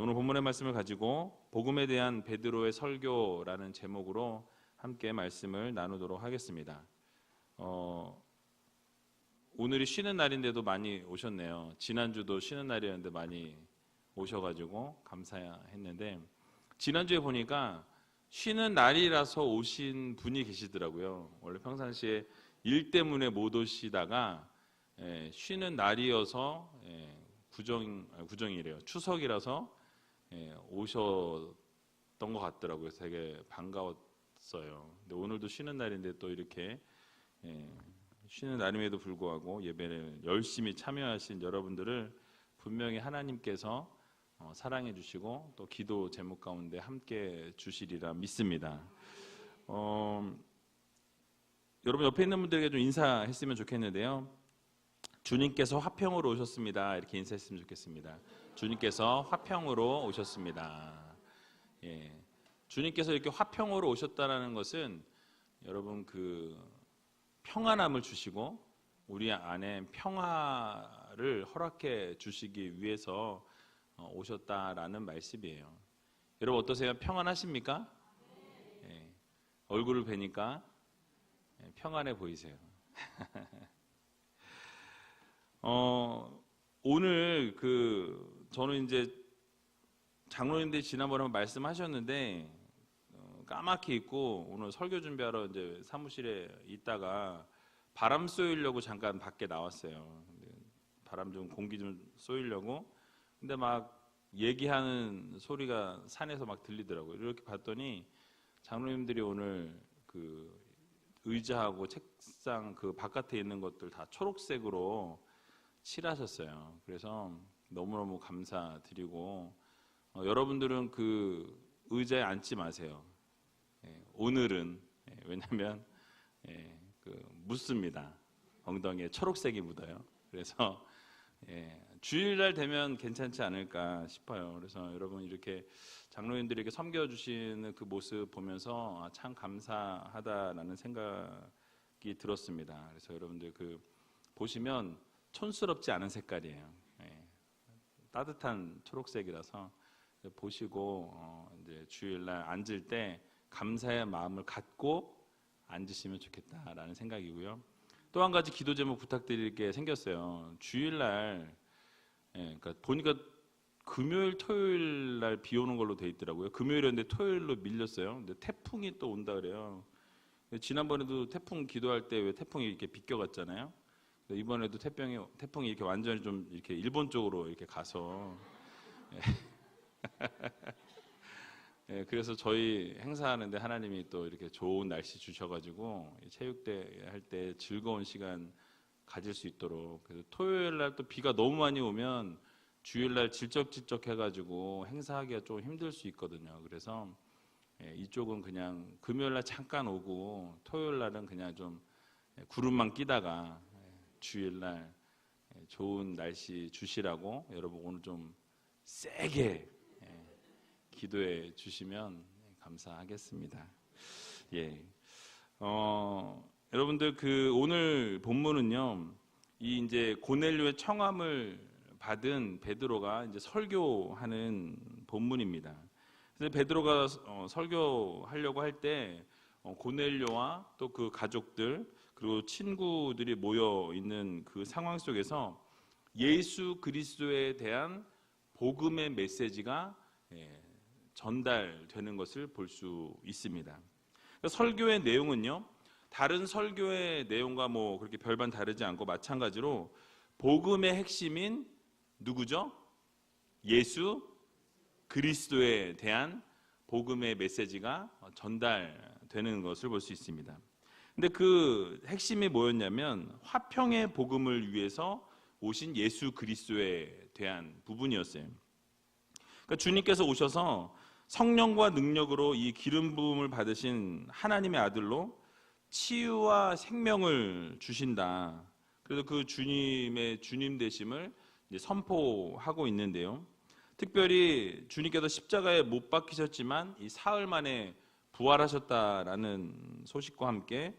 오늘 본문의 말씀을 가지고 복음에 대한 베드로의 설교라는 제목으로 함께 말씀을 나누도록 하겠습니다. 오늘이 쉬는 날인데도 많이 오셨네요. 지난주도 쉬는 날이었는데 많이 오셔가지고 감사했는데, 지난주에 보니까 쉬는 날이라서 오신 분이 계시더라고요. 원래 평상시에 일 때문에 못 오시다가 쉬는 날이어서 구정이래요. 추석이라서 오셨던 것 같더라고요. 되게 반가웠어요. 근데 오늘도 쉬는 날인데 또 이렇게 쉬는 날임에도 불구하고 예배를 열심히 참여하신 여러분들을 분명히 하나님께서 사랑해 주시고 또 기도 제목 가운데 함께 주시리라 믿습니다. 여러분 옆에 있는 분들에게 좀 인사했으면 좋겠는데요. 주님께서 화평으로 오셨습니다. 이렇게 인사했으면 좋겠습니다. 주님께서 화평으로 오셨습니다. 주님께서 이렇게 화평으로 오셨다는 것은 여러분 평안함을 주시고 우리 안에 평화를 허락해 주시기 위해서 오셨다라는 말씀이에요. 여러분 어떠세요? 평안하십니까? 얼굴을 뵈니까 평안해 보이세요. 오늘 저는 이제 장로님들이 지난번에 한번 말씀하셨는데 까맣게 있고 오늘 설교 준비하러 이제 사무실에 있다가 바람 쏘이려고 잠깐 밖에 나왔어요. 바람 좀 공기 좀 쏘이려고. 근데 막 얘기하는 소리가 산에서 막 들리더라고요. 이렇게 봤더니 장로님들이 오늘 의자하고 책상 바깥에 있는 것들 다 초록색으로 칠하셨어요. 그래서 너무너무 감사드리고 여러분들은 의자에 앉지 마세요. 오늘은 왜냐하면 묻습니다. 엉덩이에 초록색이 묻어요. 그래서 주일날 되면 괜찮지 않을까 싶어요. 그래서 여러분 이렇게 장로님들에게 섬겨주시는 그 모습 보면서 참 감사하다라는 생각이 들었습니다. 그래서 여러분들 보시면 촌스럽지 않은 색깔이에요. 따뜻한 초록색이라서 보시고 이제 주일날 앉을 때 감사의 마음을 갖고 앉으시면 좋겠다라는 생각이고요. 또 한 가지 기도 제목 부탁드릴 게 생겼어요. 주일날 그러니까 보니까 금요일, 토요일 날 비 오는 걸로 돼 있더라고요. 금요일이었는데 토요일로 밀렸어요. 근데 태풍이 또 온다 그래요. 지난번에도 태풍 기도할 때 왜 태풍이 이렇게 비껴갔잖아요. 이번에도 태풍이 이렇게 완전히 좀 이렇게 일본 쪽으로 이렇게 가서 그래서 저희 행사하는데 하나님이 또 이렇게 좋은 날씨 주셔가지고 체육대 할 때 즐거운 시간 가질 수 있도록. 그래서 토요일 날 또 비가 너무 많이 오면 주일 날 질적질적 해가지고 행사하기가 좀 힘들 수 있거든요. 그래서 이쪽은 그냥 금요일 날 잠깐 오고 토요일 날은 그냥 좀 구름만 끼다가 주일 날 좋은 날씨 주시라고 여러분 오늘 좀 세게 기도해 주시면 감사하겠습니다. 여러분들 오늘 본문은요, 이제 고넬료의 청함을 받은 베드로가 이제 설교하는 본문입니다. 그래서 베드로가 설교하려고 할 때 고넬료와 또 그 가족들 그리고 친구들이 모여 있는 그 상황 속에서 예수 그리스도에 대한 복음의 메시지가 전달되는 것을 볼 수 있습니다. 설교의 내용은요, 다른 설교의 내용과 그렇게 별반 다르지 않고 마찬가지로 복음의 핵심인 누구죠? 예수 그리스도에 대한 복음의 메시지가 전달되는 것을 볼 수 있습니다. 근데 그 핵심이 뭐였냐면 화평의 복음을 위해서 오신 예수 그리스도에 대한 부분이었어요. 그러니까 주님께서 오셔서 성령과 능력으로 이 기름 부음을 받으신 하나님의 아들로 치유와 생명을 주신다. 그래서 그 주님의 주님 되심을 이제 선포하고 있는데요. 특별히 주님께서 십자가에 못 박히셨지만 이 사흘 만에 부활하셨다라는 소식과 함께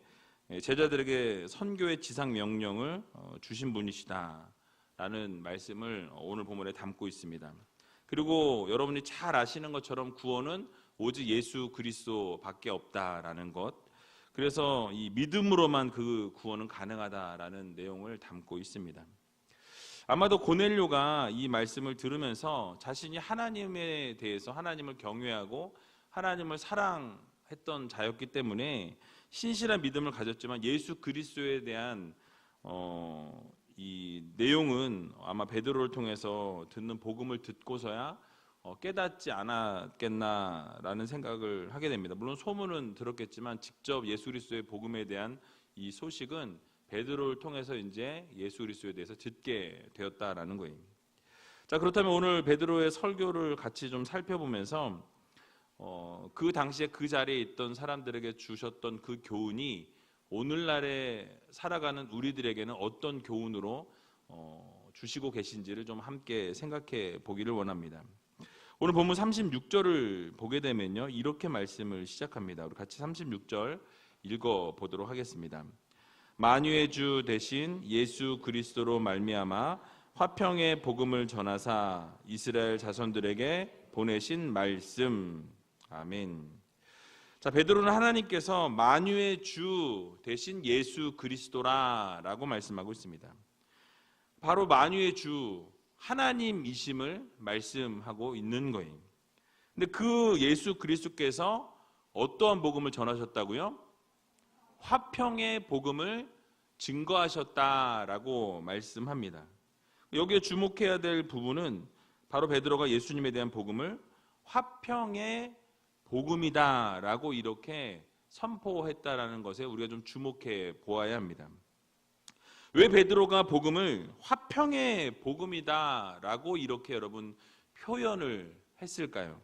제자들에게 선교의 지상 명령을 주신 분이시다라는 말씀을 오늘 본문에 담고 있습니다. 그리고 여러분이 잘 아시는 것처럼 구원은 오직 예수 그리스도밖에 없다라는 것. 그래서 이 믿음으로만 그 구원은 가능하다라는 내용을 담고 있습니다. 아마도 고넬료가 이 말씀을 들으면서 자신이 하나님에 대해서 하나님을 경외하고 하나님을 사랑했던 자였기 때문에 신실한 믿음을 가졌지만 예수 그리스도에 대한 이 내용은 아마 베드로를 통해서 듣는 복음을 듣고서야 깨닫지 않았겠나라는 생각을 하게 됩니다. 물론 소문은 들었겠지만 직접 예수 그리스도의 복음에 대한 이 소식은 베드로를 통해서 이제 예수 그리스도에 대해서 듣게 되었다라는 거예요. 자, 그렇다면 오늘 베드로의 설교를 같이 좀 살펴보면서 그 당시에 그 자리에 있던 사람들에게 주셨던 그 교훈이 오늘날에 살아가는 우리들에게는 어떤 교훈으로 주시고 계신지를 좀 함께 생각해 보기를 원합니다. 오늘 본문 36절을 보게 되면요, 이렇게 말씀을 시작합니다. 우리 같이 36절 읽어보도록 하겠습니다. 만유의 주 되신 예수 그리스도로 말미암아 화평의 복음을 전하사 이스라엘 자손들에게 보내신 말씀. 아멘. 자, 베드로는 하나님께서 만유의 주 되신 예수 그리스도라라고 말씀하고 있습니다. 바로 만유의 주 하나님이심을 말씀하고 있는 거예요. 근데 그 예수 그리스도께서 어떠한 복음을 전하셨다고요? 화평의 복음을 증거하셨다라고 말씀합니다. 여기에 주목해야 될 부분은 바로 베드로가 예수님에 대한 복음을 화평의 복음이다라고 이렇게 선포했다라는 것에 우리가 좀 주목해 보아야 합니다. 왜 베드로가 복음을 화평의 복음이다라고 이렇게 여러분 표현을 했을까요?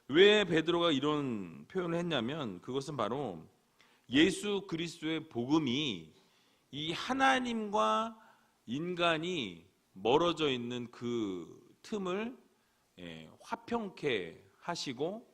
왜 베드로가 이런 표현을 했냐면 그것은 바로 예수 그리스도의 복음이 이 하나님과 인간이 멀어져 있는 그 틈을 화평케 하시고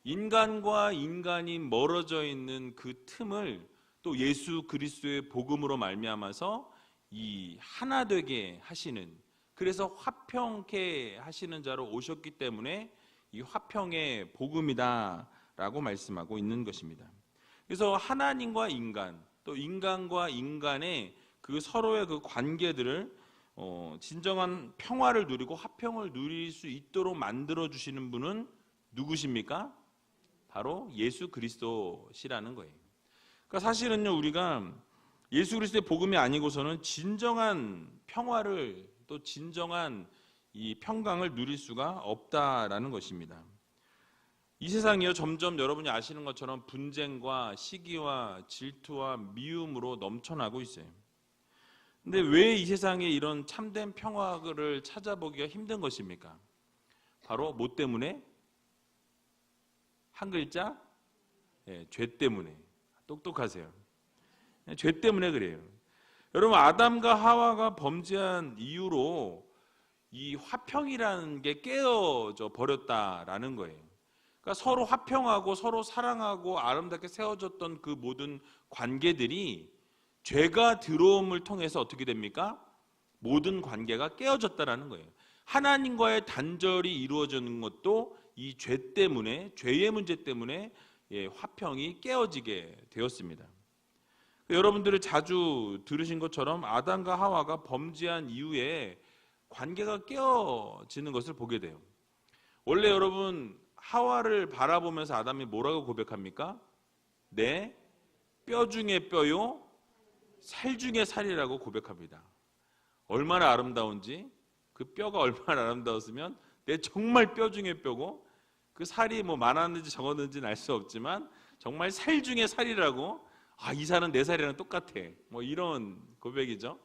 인간과 인간이 멀어져 있는 그 틈을 또 예수 그리스도의 복음으로 말미암아서 이 하나 되게 하시는, 그래서 화평케 하시는 자로 오셨기 때문에 이 화평의 복음이다라고 말씀하고 있는 것입니다. 그래서 하나님과 인간, 또 인간과 인간의 그 서로의 그 관계들을 진정한 평화를 누리고 화평을 누릴 수 있도록 만들어 주시는 분은 누구십니까? 바로 예수 그리스도시라는 거예요. 그러니까 사실은요, 우리가 예수 그리스도의 복음이 아니고서는 진정한 평화를 또 진정한 이 평강을 누릴 수가 없다라는 것입니다. 이 세상이요, 점점 여러분이 아시는 것처럼 분쟁과 시기와 질투와 미움으로 넘쳐나고 있어요. 근데 왜 이 세상에 이런 참된 평화를 찾아보기가 힘든 것입니까? 바로 뭐 때문에? 한 글자? 죄 때문에. 똑똑하세요. 죄 때문에 그래요. 여러분, 아담과 하와가 범죄한 이유로 이 화평이라는 게 깨어져 버렸다라는 거예요. 그러니까 서로 화평하고 서로 사랑하고 아름답게 세워졌던 그 모든 관계들이 죄가 들어옴을 통해서 어떻게 됩니까? 모든 관계가 깨어졌다라는 거예요. 하나님과의 단절이 이루어지는 것도 이 죄 때문에, 죄의 문제 때문에 화평이 깨어지게 되었습니다. 여러분들이 자주 들으신 것처럼 아담과 하와가 범죄한 이후에 관계가 깨어지는 것을 보게 돼요. 원래 여러분, 하와를 바라보면서 아담이 뭐라고 고백합니까? 내 뼈 중에 뼈요, 살 중에 살이라고 고백합니다. 얼마나 아름다운지, 그 뼈가 얼마나 아름다웠으면 내 정말 뼈 중에 뼈고 그 살이 뭐 많았는지 적었는지는 알 수 없지만 정말 살 중에 살이라고, 이 살은 내 살이랑 똑같아, 뭐 이런 고백이죠.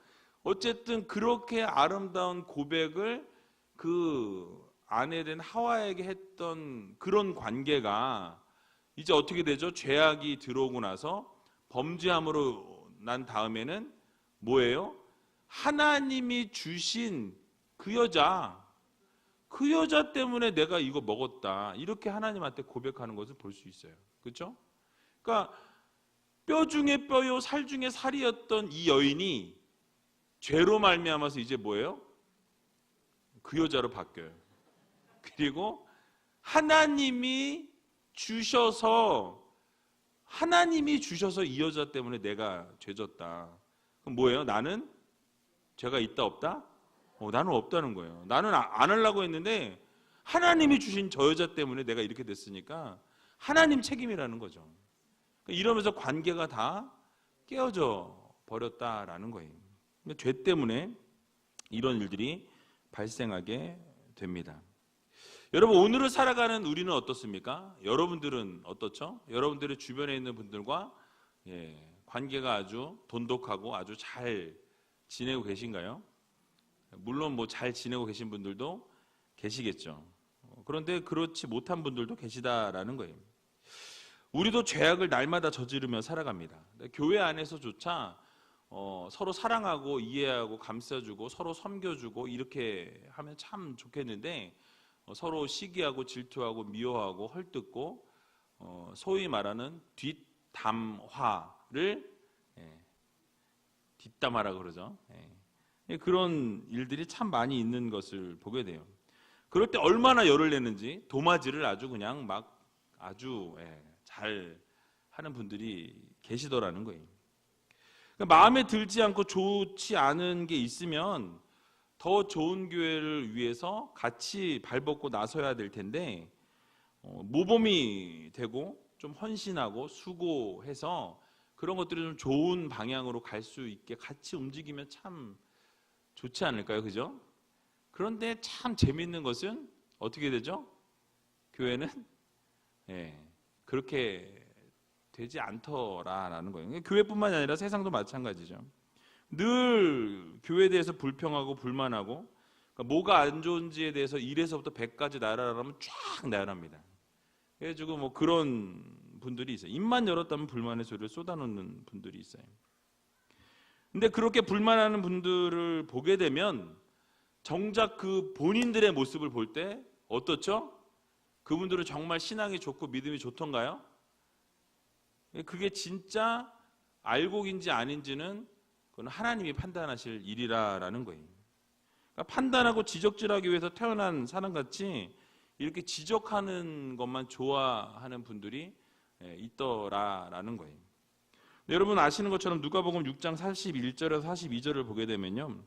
어쨌든 그렇게 아름다운 고백을 그 아내 된 하와에게 했던 그런 관계가 이제 어떻게 되죠? 죄악이 들어오고 나서 범죄함으로 난 다음에는 뭐예요? 하나님이 주신 그 여자 때문에 내가 이거 먹었다, 이렇게 하나님한테 고백하는 것을 볼 수 있어요. 그렇죠? 그러니까 뼈 중에 뼈요 살 중에 살이었던 이 여인이 죄로 말미암아서 이제 뭐예요? 그 여자로 바뀌어요. 그리고 하나님이 주셔서 이 여자 때문에 내가 죄졌다. 그럼 뭐예요? 나는 죄가 있다 없다? 나는 없다는 거예요. 나는 안 하려고 했는데 하나님이 주신 저 여자 때문에 내가 이렇게 됐으니까 하나님 책임이라는 거죠. 이러면서 관계가 다 깨어져 버렸다라는 거예요. 죄 때문에 이런 일들이 발생하게 됩니다. 여러분, 오늘을 살아가는 우리는 어떻습니까? 여러분들은 어떻죠? 여러분들의 주변에 있는 분들과 관계가 아주 돈독하고 아주 잘 지내고 계신가요? 물론 뭐 잘 지내고 계신 분들도 계시겠죠. 그런데 그렇지 못한 분들도 계시다라는 거예요. 우리도 죄악을 날마다 저지르며 살아갑니다. 교회 안에서조차 서로 사랑하고 이해하고 감싸주고 서로 섬겨주고 이렇게 하면 참 좋겠는데 서로 시기하고 질투하고 미워하고 헐뜯고 소위 말하는 뒷담화를 뒷담화라 그러죠. 그런 일들이 참 많이 있는 것을 보게 돼요. 그럴 때 얼마나 열을 내는지 도마질을 아주 그냥 막 아주 잘 하는 분들이 계시더라는 거예요. 그러니까 마음에 들지 않고 좋지 않은 게 있으면 더 좋은 교회를 위해서 같이 발벗고 나서야 될 텐데 모범이 되고 좀 헌신하고 수고해서 그런 것들이 좀 좋은 방향으로 갈 수 있게 같이 움직이면 참 좋지 않을까요? 그죠? 그런데 참 재미있는 것은 어떻게 되죠? 교회는 그렇게 되지 않더라라는 거예요. 교회뿐만이 아니라 세상도 마찬가지죠. 늘 교회에 대해서 불평하고 불만하고 그러니까 뭐가 안 좋은지에 대해서 1에서부터 100까지 나열하라면 쫙 나열합니다. 그래가지고 뭐 그런 분들이 있어요. 입만 열었다면 불만의 소리를 쏟아놓는 분들이 있어요. 근데 그렇게 불만하는 분들을 보게 되면 정작 그 본인들의 모습을 볼 때 어떻죠? 그분들은 정말 신앙이 좋고 믿음이 좋던가요? 그게 진짜 알곡인지 아닌지는 그건 하나님이 판단하실 일이라는 거예요. 그러니까 판단하고 지적질하기 위해서 태어난 사람같이 이렇게 지적하는 것만 좋아하는 분들이 있더라라는 거예요. 여러분 아시는 것처럼 누가복음 6장 41절에서 42절을 보게 되면요.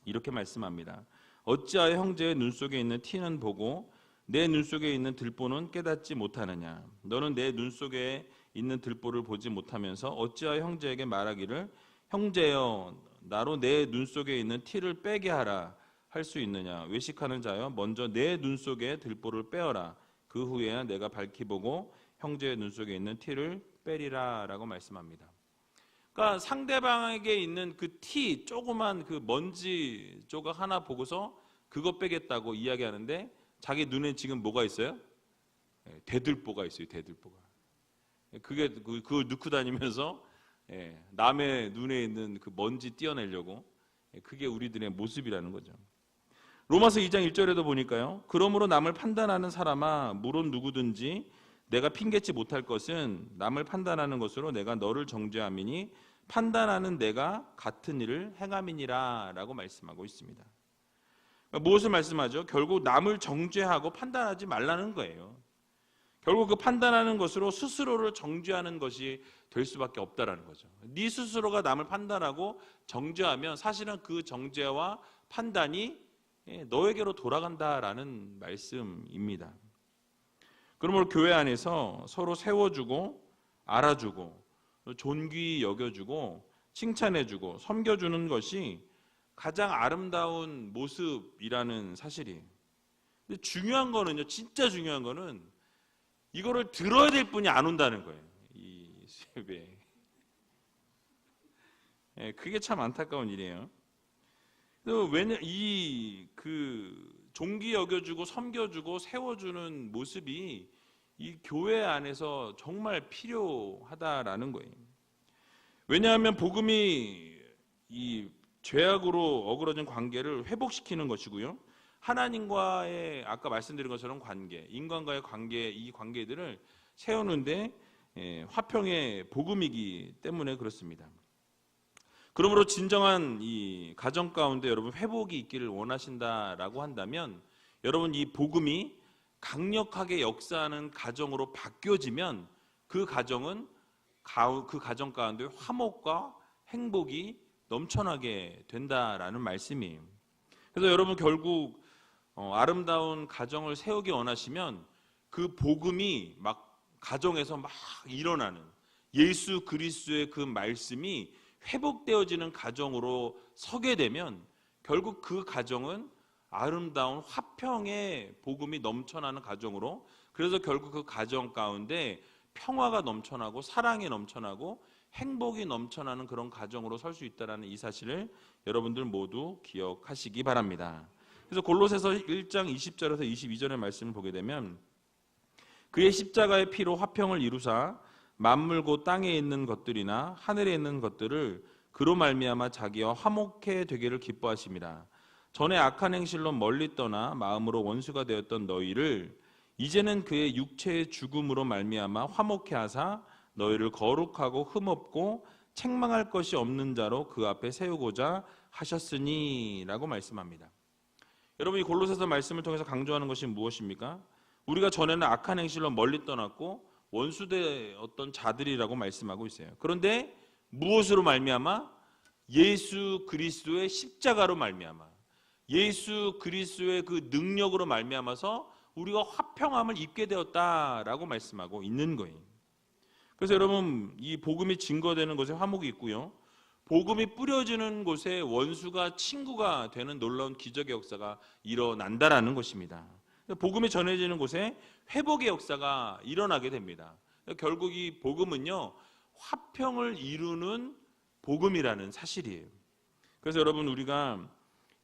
이렇게 말씀합니다. 어찌하여 형제의 눈 속에 있는 티는 보고 내 눈 속에 있는 들보는 깨닫지 못하느냐. 너는 내 눈 속에 있는 들보를 보지 못하면서 어찌하여 형제에게 말하기를 형제여 나로 내 눈 속에 있는 티를 빼게 하라 할 수 있느냐. 외식하는 자여 먼저 내 눈 속에 들보를 빼어라. 그 후에야 내가 밝히 보고 형제의 눈 속에 있는 티를 빼리라 라고 말씀합니다. 그러니까 상대방에게 있는 그 티 조그만 그 먼지 조각 하나 보고서 그거 빼겠다고 이야기하는데 자기 눈에 지금 뭐가 있어요? 대들보가 있어요. 대들보가. 그게 그걸 넣고 다니면서 남의 눈에 있는 그 먼지 떼어내려고 그게 우리들의 모습이라는 거죠. 로마서 2장 1절에도 보니까요. 그러므로 남을 판단하는 사람아 물론 누구든지 내가 핑계치 못할 것은 남을 판단하는 것으로 내가 너를 정죄함이니 판단하는 내가 같은 일을 행함이니라 라고 말씀하고 있습니다. 그러니까 무엇을 말씀하죠? 결국 남을 정죄하고 판단하지 말라는 거예요. 결국 그 판단하는 것으로 스스로를 정죄하는 것이 될 수밖에 없다라는 거죠. 네 스스로가 남을 판단하고 정죄하면 사실은 그 정죄와 판단이 너에게로 돌아간다라는 말씀입니다. 그러므로 교회 안에서 서로 세워주고 알아주고 존귀히 여겨주고 칭찬해주고 섬겨주는 것이 가장 아름다운 모습이라는 사실이에요. 근데 중요한 거는요, 진짜 중요한 거는 이거를 들어야 될 분이 안 온다는 거예요. 이 수협에. 그게 참 안타까운 일이에요. 왜냐 존귀 여겨주고 섬겨주고 세워주는 모습이 이 교회 안에서 정말 필요하다라는 거예요. 왜냐하면 복음이 이 죄악으로 어그러진 관계를 회복시키는 것이고요. 하나님과의 아까 말씀드린 것처럼 관계, 인간과의 관계, 이 관계들을 세우는데 화평의 복음이기 때문에 그렇습니다. 그러므로 진정한 이 가정 가운데 여러분 회복이 있기를 원하신다라고 한다면 여러분 이 복음이 강력하게 역사하는 가정으로 바뀌어지면 그 가정은 그 가정 가운데 화목과 행복이 넘쳐나게 된다라는 말씀이에요. 그래서 여러분 결국 아름다운 가정을 세우기 원하시면 그 복음이 막 가정에서 막 일어나는 예수 그리스도의 그 말씀이 회복되어지는 가정으로 서게 되면 결국 그 가정은 아름다운 화평의 복음이 넘쳐나는 가정으로, 그래서 결국 그 가정 가운데 평화가 넘쳐나고 사랑이 넘쳐나고 행복이 넘쳐나는 그런 가정으로 설 수 있다는 이 사실을 여러분들 모두 기억하시기 바랍니다. 그래서 골로새서 1장 20절에서 22절의 말씀을 보게 되면 그의 십자가의 피로 화평을 이루사 만물 곧 땅에 있는 것들이나 하늘에 있는 것들을 그로 말미암아 자기와 화목해 되기를 기뻐하심이라. 전에 악한 행실로 멀리 떠나 마음으로 원수가 되었던 너희를 이제는 그의 육체의 죽음으로 말미암아 화목해 하사 너희를 거룩하고 흠없고 책망할 것이 없는 자로 그 앞에 세우고자 하셨으니 라고 말씀합니다. 여러분 이 골로새서 말씀을 통해서 강조하는 것이 무엇입니까? 우리가 전에는 악한 행실로 멀리 떠났고 원수되었던 자들이라고 말씀하고 있어요. 그런데 무엇으로 말미암아? 예수 그리스도의 십자가로 말미암아, 예수 그리스도의 그 능력으로 말미암아서 우리가 화평함을 입게 되었다라고 말씀하고 있는 거예요. 그래서 여러분 이 복음이 증거되는 곳에 화목이 있고요, 복음이 뿌려지는 곳에 원수가 친구가 되는 놀라운 기적의 역사가 일어난다라는 것입니다. 복음이 전해지는 곳에 회복의 역사가 일어나게 됩니다. 결국 이 복음은요 화평을 이루는 복음이라는 사실이에요. 그래서 여러분 우리가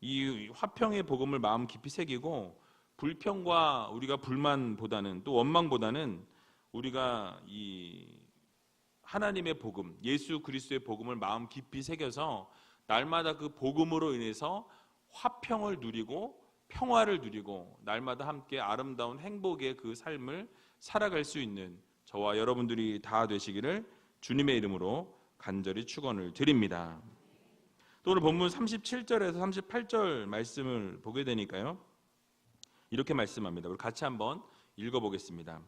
이 화평의 복음을 마음 깊이 새기고 불평과 우리가 불만보다는 또 원망보다는 우리가 이 하나님의 복음, 예수 그리스도의 복음을 마음 깊이 새겨서 날마다 그 복음으로 인해서 화평을 누리고 평화를 누리고 날마다 함께 아름다운 행복의 그 삶을 살아갈 수 있는 저와 여러분들이 다 되시기를 주님의 이름으로 간절히 축원을 드립니다. 또 오늘 본문 37절에서 38절 말씀을 보게 되니까요, 이렇게 말씀합니다. 우리 같이 한번 읽어보겠습니다.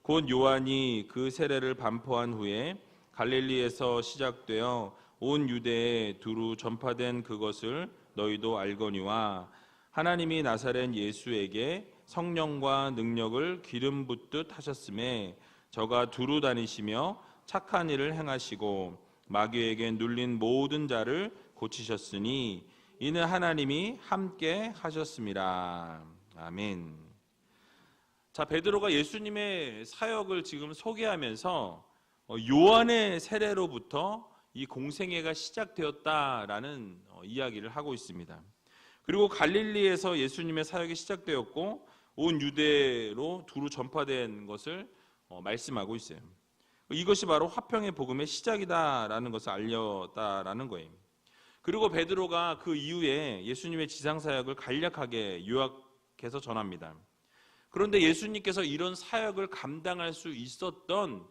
곧 요한이 그 세례를 반포한 후에 갈릴리에서 시작되어 온 유대에 두루 전파된 그것을 너희도 알거니와 하나님이 나사렛 예수에게 성령과 능력을 기름 붓듯 하셨음에 저가 두루 다니시며 착한 일을 행하시고 마귀에게 눌린 모든 자를 고치셨으니 이는 하나님이 함께 하셨습니다. 아멘. 자, 베드로가 예수님의 사역을 지금 소개하면서 요한의 세례로부터 이 공생애가 시작되었다라는 이야기를 하고 있습니다. 그리고 갈릴리에서 예수님의 사역이 시작되었고 온 유대로 두루 전파된 것을 말씀하고 있어요. 이것이 바로 화평의 복음의 시작이다라는 것을 알렸다라는 거예요. 그리고 베드로가 그 이후에 예수님의 지상 사역을 간략하게 요약해서 전합니다. 그런데 예수님께서 이런 사역을 감당할 수 있었던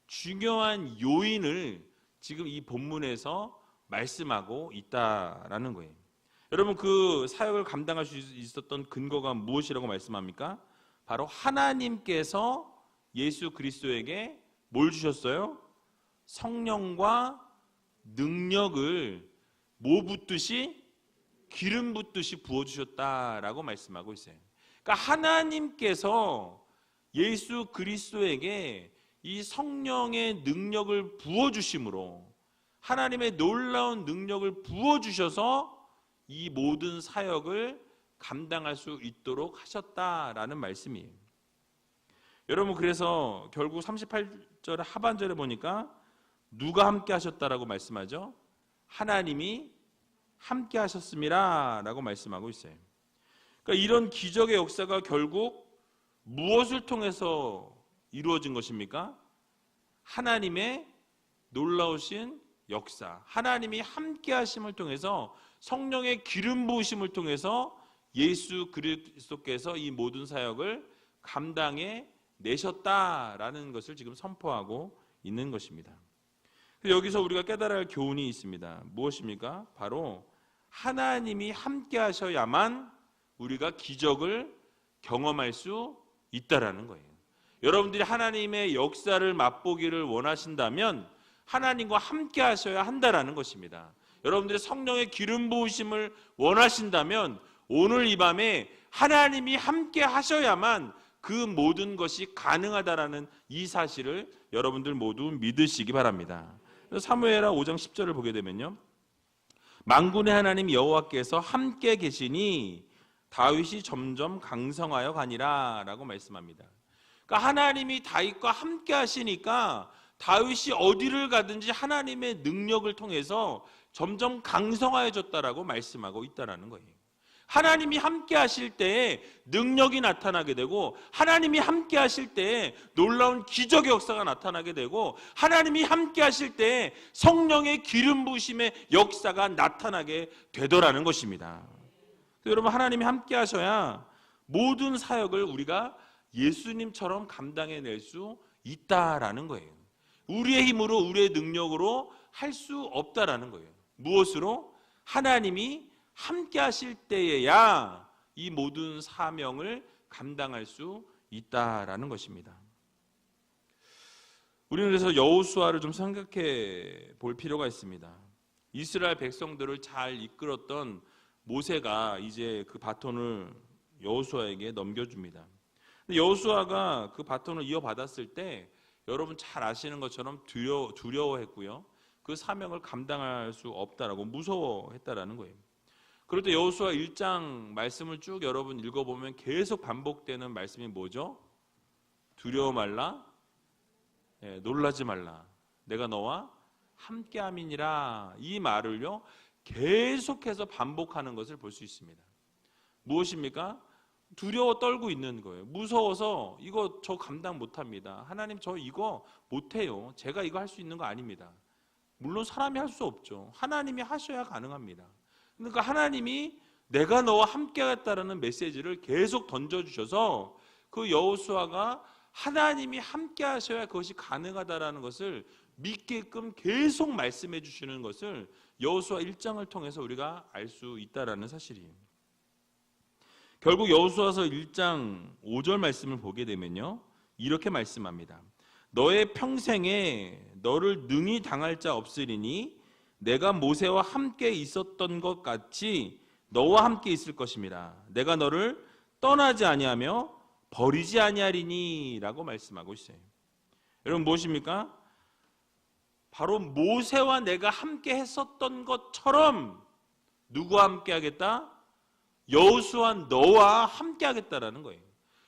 중요한 요인을 지금 이 본문에서 말씀하고 있다라는 거예요. 여러분 그 사역을 감당할 수 있었던 근거가 무엇이라고 말씀합니까? 바로 하나님께서 예수 그리스도에게 뭘 주셨어요? 성령과 능력을 뭐 붓듯이? 기름 붓듯이 부어주셨다라고 말씀하고 있어요. 그러니까 하나님께서 예수 그리스도에게 이 성령의 능력을 부어주심으로 하나님의 놀라운 능력을 부어주셔서 이 모든 사역을 감당할 수 있도록 하셨다라는 말씀이에요. 여러분 그래서 결국 38절 하반절에 보니까 누가 함께 하셨다라고 말씀하죠? 하나님이 함께 하셨습니다 라고 말씀하고 있어요. 그러니까 이런 기적의 역사가 결국 무엇을 통해서 이루어진 것입니까? 하나님의 놀라우신 역사, 하나님이 함께 하심을 통해서 성령의 기름 부으심을 통해서 예수 그리스도께서 이 모든 사역을 감당해 내셨다라는 것을 지금 선포하고 있는 것입니다. 여기서 우리가 깨달아야 할 교훈이 있습니다. 무엇입니까? 바로 하나님이 함께 하셔야만 우리가 기적을 경험할 수 있다라는 거예요. 여러분들이 하나님의 역사를 맛보기를 원하신다면 하나님과 함께 하셔야 한다라는 것입니다. 여러분들의 성령의 기름 부으심을 원하신다면 오늘 이 밤에 하나님이 함께 하셔야만 그 모든 것이 가능하다라는 이 사실을 여러분들 모두 믿으시기 바랍니다. 사무엘하 5장 10절을 보게 되면요, 만군의 하나님 여호와께서 함께 계시니 다윗이 점점 강성하여 가니라 라고 말씀합니다. 그러니까 하나님이 다윗과 함께 하시니까 다윗이 어디를 가든지 하나님의 능력을 통해서 점점 강성하여졌다라고 말씀하고 있다라는 거예요. 하나님이 함께 하실 때에 능력이 나타나게 되고, 하나님이 함께 하실 때에 놀라운 기적의 역사가 나타나게 되고, 하나님이 함께 하실 때에 성령의 기름 부으심의 역사가 나타나게 되더라는 것입니다. 여러분, 하나님이 함께 하셔야 모든 사역을 우리가 예수님처럼 감당해낼 수 있다라는 거예요. 우리의 힘으로, 우리의 능력으로 할 수 없다라는 거예요. 무엇으로? 하나님이 함께 하실 때에야 이 모든 사명을 감당할 수 있다라는 것입니다. 우리는 그래서 여호수아를 좀 생각해 볼 필요가 있습니다. 이스라엘 백성들을 잘 이끌었던 모세가 이제 그 바톤을 여호수아에게 넘겨줍니다. 여호수아가 그 바톤을 이어받았을 때 여러분 잘 아시는 것처럼 두려워했고요, 그 사명을 감당할 수 없다라고 무서워했다라는 거예요. 그럴 때 여호수아 1장 말씀을 쭉 여러분 읽어보면 계속 반복되는 말씀이 뭐죠? 두려워 말라, 놀라지 말라, 내가 너와 함께함이니라. 이 말을요 계속해서 반복하는 것을 볼 수 있습니다. 무엇입니까? 두려워 떨고 있는 거예요. 무서워서 이거 저 감당 못합니다. 하나님 저 이거 못해요. 제가 이거 할 수 있는 거 아닙니다. 물론 사람이 할 수 없죠. 하나님이 하셔야 가능합니다. 그러니까 하나님이 내가 너와 함께 하겠다라는 메시지를 계속 던져주셔서 그 여호수아가 하나님이 함께 하셔야 그것이 가능하다라는 것을 믿게끔 계속 말씀해 주시는 것을 여호수아 1장을 통해서 우리가 알 수 있다라는 사실이에요. 결국 여호수아서 1장 5절 말씀을 보게 되면요, 이렇게 말씀합니다. 너의 평생에 너를 능히 당할 자 없으리니 내가 모세와 함께 있었던 것 같이 너와 함께 있을 것입니다. 내가 너를 떠나지 아니하며 버리지 아니하리니 라고 말씀하고 있어요. 여러분 무엇입니까? 바로 모세와 내가 함께 했었던 것처럼 누구와 함께 하겠다? 여호수아 너와 함께 하겠다라는 거예요.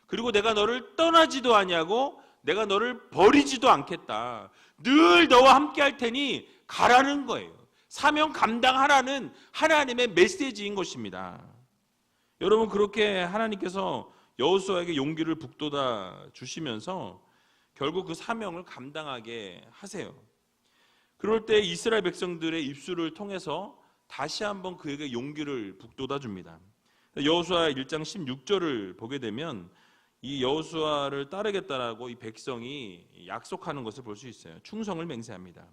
그리고 내가 너를 떠나지도 아니하고 내가 너를 버리지도 않겠다. 늘 너와 함께 할 테니 가라는 거예요. 사명 감당하라는 하나님의 메시지인 것입니다. 여러분 그렇게 하나님께서 여호수아에게 용기를 북돋아 주시면서 결국 그 사명을 감당하게 하세요. 그럴 때 이스라엘 백성들의 입술을 통해서 다시 한번 그에게 용기를 북돋아 줍니다. 여호수아 1장 16절을 보게 되면 이 여호수아를 따르겠다라고 이 백성이 약속하는 것을 볼 수 있어요. 충성을 맹세합니다.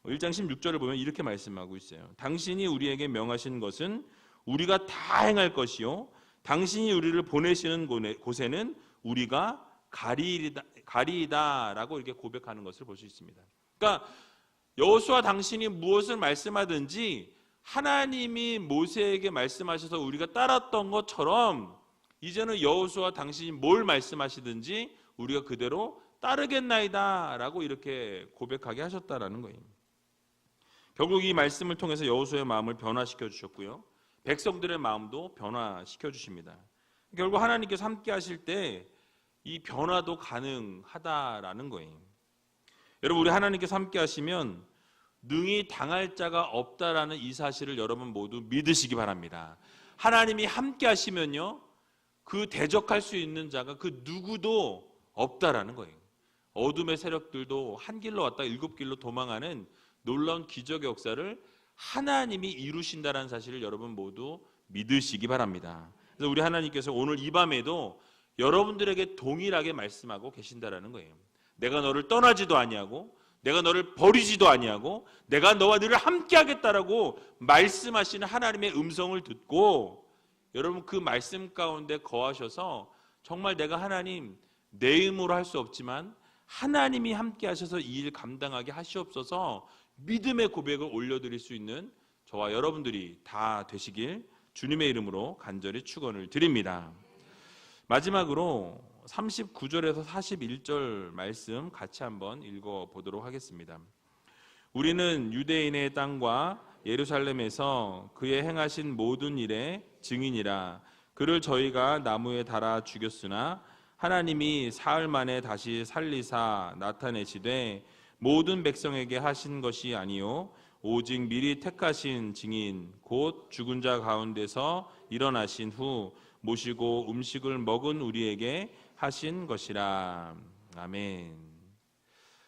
1장 16절을 보면 이렇게 말씀하고 있어요. 당신이 우리에게 명하신 것은 우리가 다 행할 것이요 당신이 우리를 보내시는 곳에는 우리가 가리이다 라고 이렇게 고백하는 것을 볼 수 있습니다. 그러니까 여호수아 당신이 무엇을 말씀하든지 하나님이 모세에게 말씀하셔서 우리가 따랐던 것처럼 이제는 여호수아 당신이 뭘 말씀하시든지 우리가 그대로 따르겠나이다 라고 이렇게 고백하게 하셨다라는 거예요. 결국 이 말씀을 통해서 여호수아의 마음을 변화시켜 주셨고요, 백성들의 마음도 변화시켜 주십니다. 결국 하나님께서 함께 하실 때 이 변화도 가능하다라는 거예요. 여러분 우리 하나님께서 함께 하시면 능히 당할 자가 없다라는 이 사실을 여러분 모두 믿으시기 바랍니다. 하나님이 함께 하시면요 그 대적할 수 있는 자가 그 누구도 없다라는 거예요. 어둠의 세력들도 한 길로 왔다 7길로 도망하는 놀라운 기적의 역사를 하나님이 이루신다라는 사실을 여러분 모두 믿으시기 바랍니다. 그래서 우리 하나님께서 오늘 이 밤에도 여러분들에게 동일하게 말씀하고 계신다라는 거예요. 내가 너를 떠나지도 아니하고 내가 너를 버리지도 아니하고 내가 너와 늘 함께 하겠다라고 말씀하시는 하나님의 음성을 듣고 여러분 그 말씀 가운데 거하셔서 정말 내가 하나님 내 힘으로 할 수 없지만 하나님이 함께 하셔서 이 일 감당하게 하시옵소서 믿음의 고백을 올려드릴 수 있는 저와 여러분들이 다 되시길 주님의 이름으로 간절히 축원을 드립니다. 마지막으로 39절에서 41절 말씀 같이 한번 읽어보도록 하겠습니다. 우리는 유대인의 땅과 예루살렘에서 그의 행하신 모든 일의 증인이라. 그를 저희가 나무에 달아 죽였으나 하나님이 사흘 만에 다시 살리사 나타내시되 모든 백성에게 하신 것이 아니요 오직 미리 택하신 증인 곧 죽은 자 가운데서 일어나신 후 모시고 음식을 먹은 우리에게 하신 것이라. 아멘.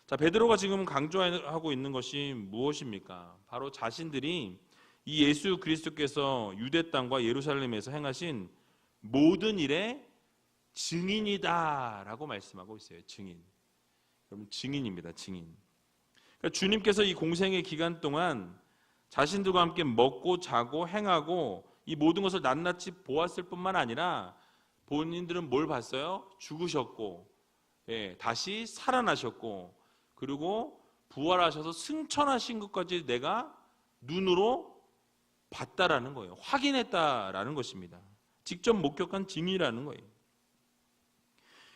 자, 베드로가 지금 강조하고 있는 것이 무엇입니까? 바로 자신들이 이 예수 그리스도께서 유대 땅과 예루살렘에서 행하신 모든 일의 증인이다라고 말씀하고 있어요. 증인. 여러분 증인입니다. 증인. 그러니까 주님께서 이 공생의 기간 동안 자신들과 함께 먹고 자고 행하고 이 모든 것을 낱낱이 보았을 뿐만 아니라 본인들은 뭘 봤어요? 죽으셨고 다시 살아나셨고 그리고 부활하셔서 승천하신 것까지 내가 눈으로 봤다라는 거예요. 확인했다라는 것입니다. 직접 목격한 증인이라는 거예요.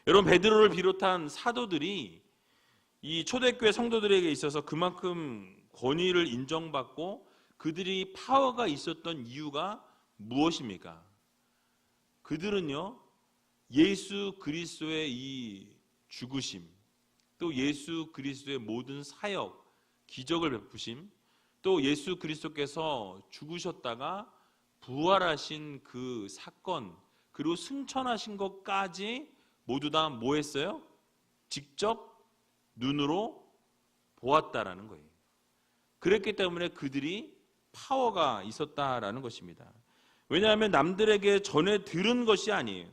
여러분 베드로를 비롯한 사도들이 이 초대교회 성도들에게 있어서 그만큼 권위를 인정받고 그들이 파워가 있었던 이유가 무엇입니까? 그들은요 예수 그리스도의 이 죽으심 또 예수 그리스도의 모든 사역 기적을 베푸심 또 예수 그리스도께서 죽으셨다가 부활하신 그 사건 그리고 승천하신 것까지 모두 다 뭐 했어요? 직접 눈으로 보았다라는 거예요. 그랬기 때문에 그들이 파워가 있었다라는 것입니다. 왜냐하면 남들에게 전해 들은 것이 아니에요.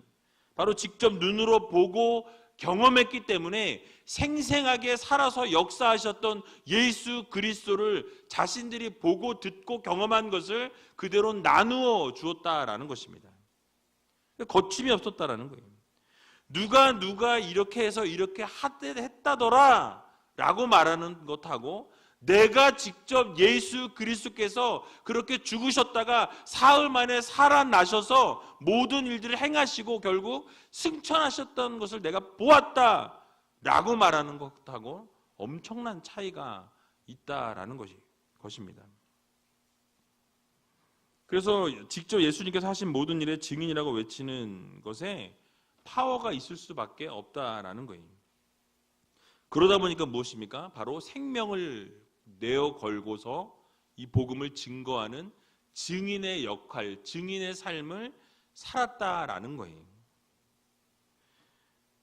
바로 직접 눈으로 보고 경험했기 때문에 생생하게 살아서 역사하셨던 예수 그리스도를 자신들이 보고 듣고 경험한 것을 그대로 나누어 주었다라는 것입니다. 거침이 없었다라는 거예요. 누가 이렇게 해서 이렇게 했다더라 라고 말하는 것하고 내가 직접 예수 그리스도께서 그렇게 죽으셨다가 사흘 만에 살아나셔서 모든 일들을 행하시고 결국 승천하셨던 것을 내가 보았다 라고 말하는 것하고 엄청난 차이가 있다라는 것입니다. 그래서 직접 예수님께서 하신 모든 일의 증인이라고 외치는 것에 파워가 있을 수밖에 없다라는 거예요. 그러다 보니까 무엇입니까? 바로 생명을 내어 걸고서 이 복음을 증거하는 증인의 역할, 증인의 삶을 살았다라는 거예요.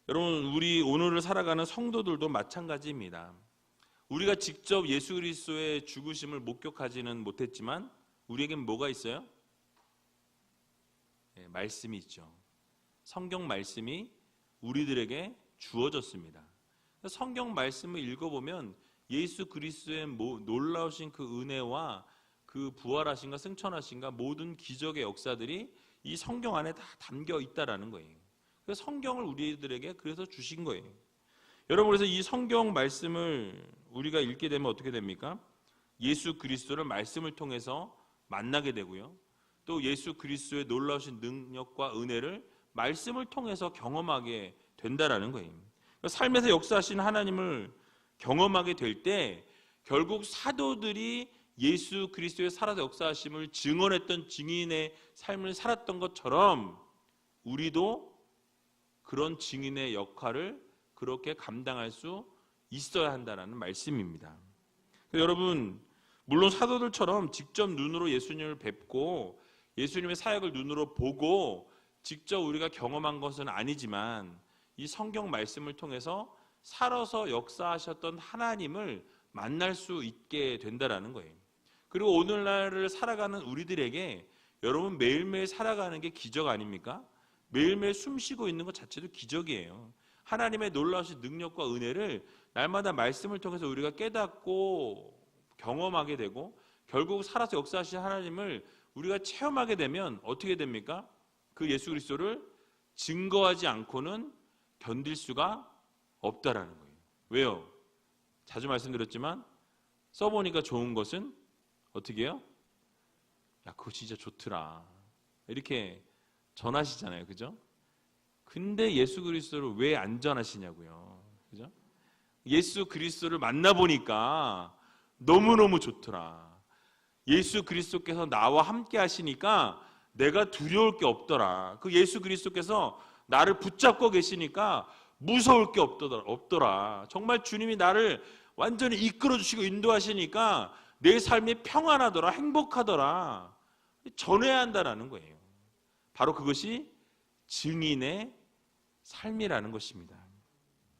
여러분, 우리 오늘을 살아가는 성도들도 마찬가지입니다. 우리가 직접 예수 그리스도의 죽으심을 목격하지는 못했지만 우리에겐 뭐가 있어요? 네, 말씀이 있죠. 성경 말씀이 우리들에게 주어졌습니다. 성경 말씀을 읽어보면 예수 그리스도의 놀라우신 그 은혜와 그 부활하신가 승천하신가 모든 기적의 역사들이 이 성경 안에 다 담겨 있다라는 거예요. 그래서 성경을 우리들에게 그래서 주신 거예요. 여러분 그래서 이 성경 말씀을 우리가 읽게 되면 어떻게 됩니까? 예수 그리스도를 말씀을 통해서 만나게 되고요. 또 예수 그리스도의 놀라우신 능력과 은혜를 말씀을 통해서 경험하게 된다라는 거예요. 삶에서 역사하신 하나님을 경험하게 될 때 결국 사도들이 예수 그리스도의 살아서 역사하심을 증언했던 증인의 삶을 살았던 것처럼 우리도 그런 증인의 역할을 그렇게 감당할 수 있어야 한다는 말씀입니다. 여러분 물론 사도들처럼 직접 눈으로 예수님을 뵙고 예수님의 사역을 눈으로 보고 직접 우리가 경험한 것은 아니지만 이 성경 말씀을 통해서 살아서 역사하셨던 하나님을 만날 수 있게 된다라는 거예요. 그리고 오늘날을 살아가는 우리들에게 여러분 매일매일 살아가는 게 기적 아닙니까? 매일매일 숨쉬고 있는 것 자체도 기적이에요. 하나님의 놀라우신 능력과 은혜를 날마다 말씀을 통해서 우리가 깨닫고 경험하게 되고 결국 살아서 역사하신 하나님을 우리가 체험하게 되면 어떻게 됩니까? 그 예수 그리스도를 증거하지 않고는 견딜 수가 없다라는 거예요. 왜요? 자주 말씀드렸지만 써보니까 좋은 것은 어떻게 해요? 야, 그거 진짜 좋더라. 이렇게 전하시잖아요. 그죠? 근데 예수 그리스도를 왜 안 전하시냐고요. 그죠? 예수 그리스도를 만나보니까 너무너무 좋더라. 예수 그리스도께서 나와 함께 하시니까 내가 두려울 게 없더라. 그 예수 그리스도께서 나를 붙잡고 계시니까 무서울 게 없더라. 정말 주님이 나를 완전히 이끌어 주시고 인도하시니까 내 삶이 평안하더라, 행복하더라. 전해야 한다라는 거예요. 바로 그것이 증인의 삶이라는 것입니다.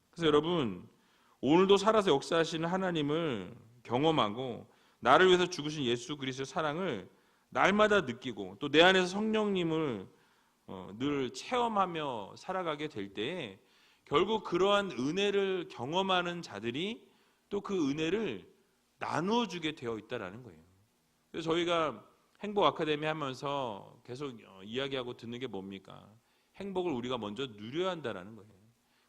그래서 여러분, 오늘도 살아서 역사하시는 하나님을 경험하고 나를 위해서 죽으신 예수 그리스도의 사랑을 날마다 느끼고 또 내 안에서 성령님을 늘 체험하며 살아가게 될 때에 결국 그러한 은혜를 경험하는 자들이 또 그 은혜를 나누어 주게 되어 있다라는 거예요. 그래서 저희가 행복 아카데미 하면서 계속 이야기하고 듣는 게 뭡니까? 행복을 우리가 먼저 누려야 한다라는 거예요.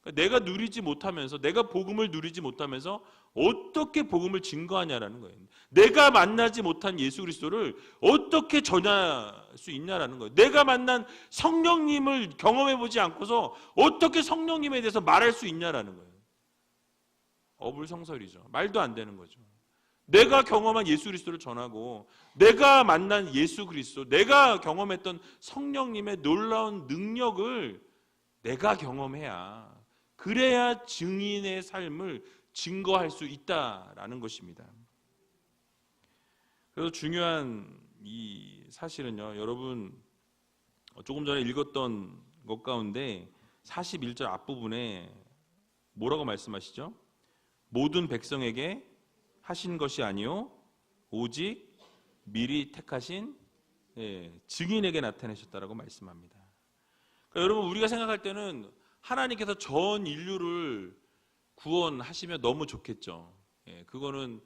그러니까 내가 누리지 못하면서, 내가 복음을 누리지 못하면서 어떻게 복음을 증거하냐라는 거예요. 내가 만나지 못한 예수 그리스도를 어떻게 전할 수 있냐라는 거예요. 내가 만난 성령님을 경험해 보지 않고서 어떻게 성령님에 대해서 말할 수 있냐라는 거예요. 어불성설이죠. 말도 안 되는 거죠. 내가 경험한 예수 그리스도를 전하고 내가 만난 예수 그리스도, 내가 경험했던 성령님의 놀라운 능력을 내가 경험해야, 그래야 증인의 삶을 증거할 수 있다라는 것입니다. 그래서 중요한 이 사실은요, 여러분 조금 전에 읽었던 것 가운데 41절 앞부분에 뭐라고 말씀하시죠? 모든 백성에게 하신 것이 아니요 오직 미리 택하신 증인에게 나타내셨다라고 말씀합니다. 그러니까 여러분, 우리가 생각할 때는 하나님께서 전 인류를 구원하시면 너무 좋겠죠. 그거는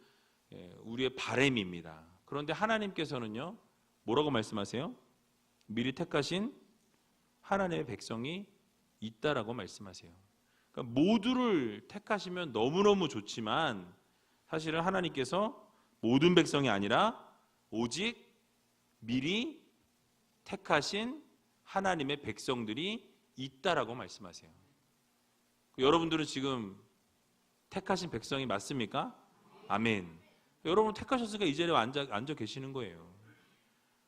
우리의 바람입니다. 그런데 하나님께서는요, 뭐라고 말씀하세요? 미리 택하신 하나님의 백성이 있다라고 말씀하세요. 그러니까 모두를 택하시면 너무너무 좋지만 사실은 하나님께서 모든 백성이 아니라 오직 미리 택하신 하나님의 백성들이 있다라고 말씀하세요. 여러분들은 지금 택하신 백성이 맞습니까? 아멘. 여러분 택하셨으니까 이 자리에 앉아 계시는 거예요.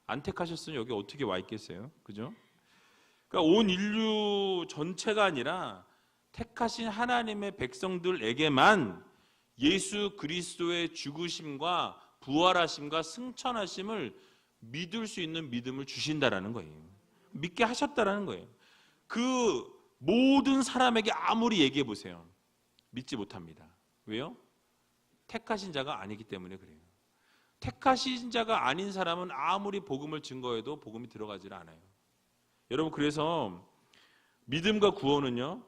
안 택하셨으면 여기 어떻게 와 있겠어요? 그죠? 그러니까 온 인류 전체가 아니라 택하신 하나님의 백성들에게만 예수 그리스도의 죽으심과 부활하심과 승천하심을 믿을 수 있는 믿음을 주신다라는 거예요. 믿게 하셨다라는 거예요. 그 모든 사람에게 아무리 얘기해 보세요. 믿지 못합니다. 왜요? 택하신 자가 아니기 때문에 그래요. 택하신 자가 아닌 사람은 아무리 복음을 증거해도 복음이 들어가질 않아요. 여러분, 그래서 믿음과 구원은요,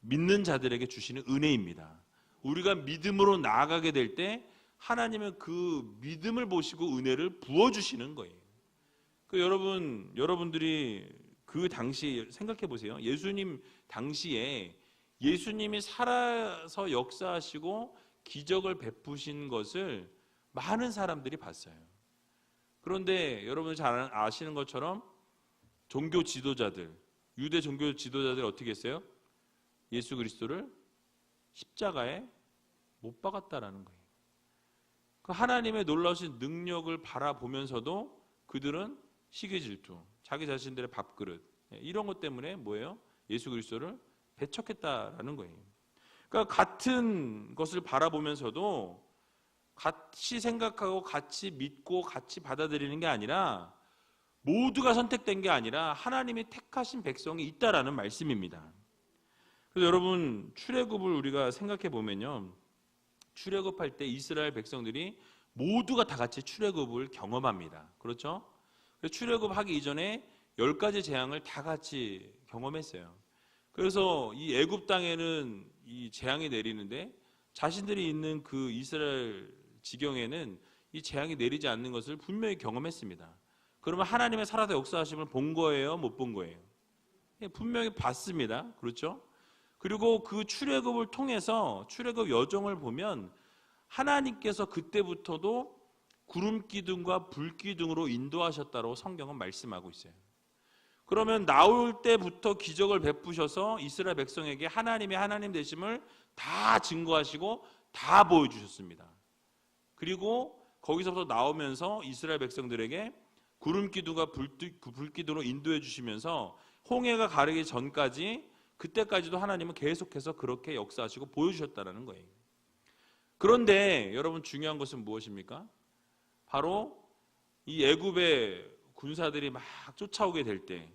믿는 자들에게 주시는 은혜입니다. 우리가 믿음으로 나아가게 될 때 하나님은 그 믿음을 보시고 은혜를 부어주시는 거예요. 여러분들이 그 당시 생각해 보세요. 예수님 당시에 예수님이 살아서 역사하시고 기적을 베푸신 것을 많은 사람들이 봤어요. 그런데 여러분 잘 아시는 것처럼 종교 지도자들, 유대 종교 지도자들 어떻게 했어요? 예수 그리스도를 십자가에 못 박았다라는 거예요. 그 하나님의 놀라우신 능력을 바라보면서도 그들은 시기 질투, 자기 자신들의 밥그릇, 이런 것 때문에 뭐예요? 예수 그리스도를 배척했다라는 거예요. 그러니까 같은 것을 바라보면서도 같이 생각하고 같이 믿고 같이 받아들이는 게 아니라, 모두가 선택된 게 아니라 하나님이 택하신 백성이 있다라는 말씀입니다. 그래서 여러분, 출애굽을 우리가 생각해 보면요, 출애굽할 때 이스라엘 백성들이 모두가 다 같이 출애굽을 경험합니다. 그렇죠? 그래서 출애굽하기 이전에 10가지 재앙을 다 같이 경험했어요. 그래서 이 애굽 땅에는 이 재앙이 내리는데 자신들이 있는 그 이스라엘 지경에는 이 재앙이 내리지 않는 것을 분명히 경험했습니다. 그러면 하나님의 살아서 역사하심을 본 거예요? 못 본 거예요? 분명히 봤습니다. 그렇죠? 그리고 그 출애굽을 통해서 출애굽 여정을 보면 하나님께서 그때부터도 구름 기둥과 불 기둥으로 인도하셨다고 성경은 말씀하고 있어요. 그러면 나올 때부터 기적을 베푸셔서 이스라엘 백성에게 하나님의 하나님 되심을 다 증거하시고 다 보여주셨습니다. 그리고 거기서부터 나오면서 이스라엘 백성들에게 구름 기둥과 불 기둥으로 인도해 주시면서 홍해가 가르기 전까지 그때까지도 하나님은 계속해서 그렇게 역사하시고 보여주셨다는 거예요. 그런데 여러분 중요한 것은 무엇입니까? 바로 이 애굽의 군사들이 막 쫓아오게 될 때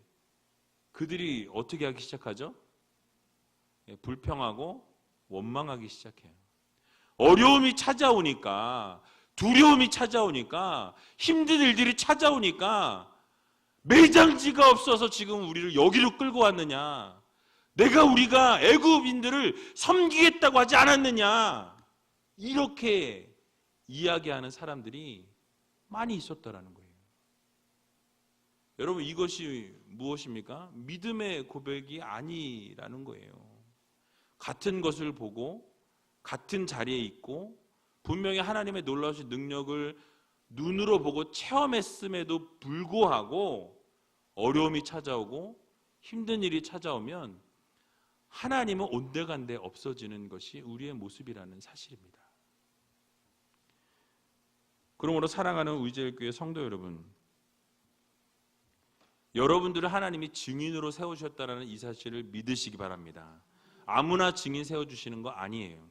그들이 어떻게 하기 시작하죠? 불평하고 원망하기 시작해요. 어려움이 찾아오니까, 두려움이 찾아오니까, 힘든 일들이 찾아오니까 매장지가 없어서 지금 우리를 여기로 끌고 왔느냐, 우리가 애굽인들을 섬기겠다고 하지 않았느냐, 이렇게 이야기하는 사람들이 많이 있었다라는 거예요. 여러분, 이것이 무엇입니까? 믿음의 고백이 아니라는 거예요. 같은 것을 보고 같은 자리에 있고 분명히 하나님의 놀라우신 능력을 눈으로 보고 체험했음에도 불구하고 어려움이 찾아오고 힘든 일이 찾아오면 하나님은 온데간데 없어지는 것이 우리의 모습이라는 사실입니다. 그러므로 사랑하는 의제일교회 성도 여러분, 여러분들을 하나님이 증인으로 세우셨다는 이 사실을 믿으시기 바랍니다. 아무나 증인 세워주시는 거 아니에요.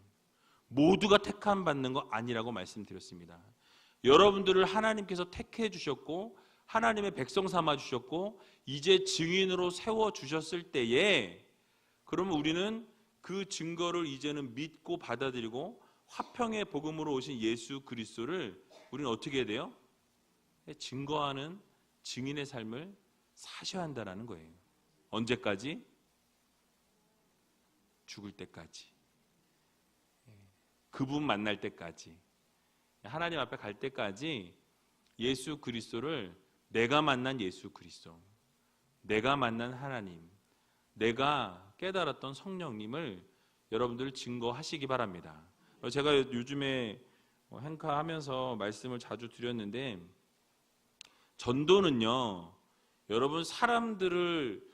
모두가 택함 받는 거 아니라고 말씀드렸습니다. 여러분들을 하나님께서 택해 주셨고 하나님의 백성 삼아 주셨고 이제 증인으로 세워주셨을 때에 그러면 우리는 그 증거를 이제는 믿고 받아들이고 화평의 복음으로 오신 예수 그리스도를 우리는 어떻게 해야 돼요? 증거하는 증인의 삶을 사셔야 한다는 거예요. 언제까지? 죽을 때까지. 그분 만날 때까지. 하나님 앞에 갈 때까지 예수 그리스도를 내가 만난 예수 그리스도, 내가 만난 하나님, 내가 깨달았던 성령님을 여러분들 증거하시기 바랍니다. 제가 요즘에 행카하면서 말씀을 자주 드렸는데 전도는요, 여러분 사람들을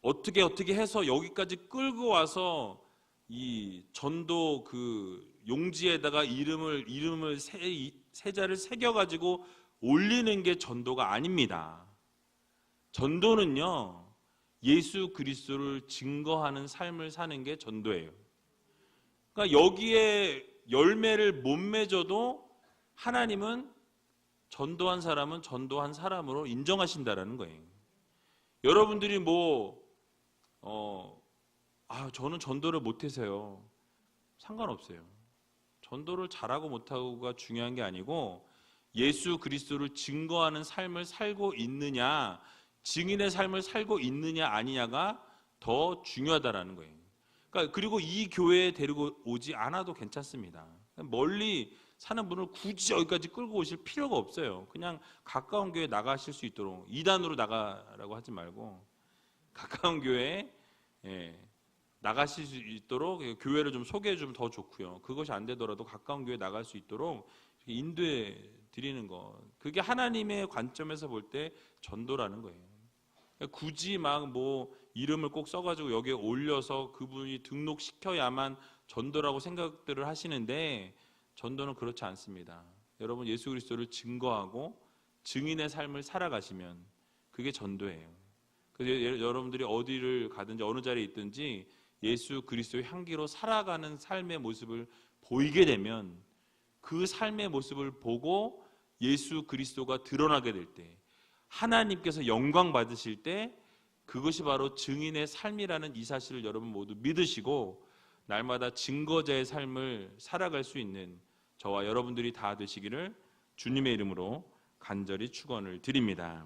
어떻게 해서 여기까지 끌고 와서 이 전도 그 용지에다가 이름을 세자를 새겨가지고 올리는 게 전도가 아닙니다. 전도는요, 예수 그리스도를 증거하는 삶을 사는 게 전도예요. 그러니까 여기에 열매를 못 맺어도 하나님은 전도한 사람은 전도한 사람으로 인정하신다라는 거예요. 여러분들이 저는 전도를 못해서요. 상관없어요. 전도를 잘하고 못하고가 중요한 게 아니고 예수 그리스도를 증거하는 삶을 살고 있느냐, 증인의 삶을 살고 있느냐 아니냐가 더 중요하다라는 거예요. 그러니까 그리고 이 교회에 데리고 오지 않아도 괜찮습니다. 멀리 사는 분을 굳이 여기까지 끌고 오실 필요가 없어요. 그냥 가까운 교회에 나가실 수 있도록, 이단으로 나가라고 하지 말고 가까운 교회에 나가실 수 있도록 교회를 좀 소개해 주면 더 좋고요. 그것이 안 되더라도 가까운 교회에 나갈 수 있도록 인도해 드리는 것, 그게 하나님의 관점에서 볼 때 전도라는 거예요. 굳이 이름을 꼭 써가지고 여기에 올려서 그분이 등록시켜야만 전도라고 생각들을 하시는데 전도는 그렇지 않습니다. 여러분 예수 그리스도를 증거하고 증인의 삶을 살아가시면 그게 전도예요. 그래서 여러분들이 어디를 가든지 어느 자리에 있든지 예수 그리스도의 향기로 살아가는 삶의 모습을 보이게 되면 그 삶의 모습을 보고 예수 그리스도가 드러나게 될 때, 하나님께서 영광 받으실 때 그것이 바로 증인의 삶이라는 이 사실을 여러분 모두 믿으시고 날마다 증거자의 삶을 살아갈 수 있는 저와 여러분들이 다 되시기를 주님의 이름으로 간절히 축원을 드립니다.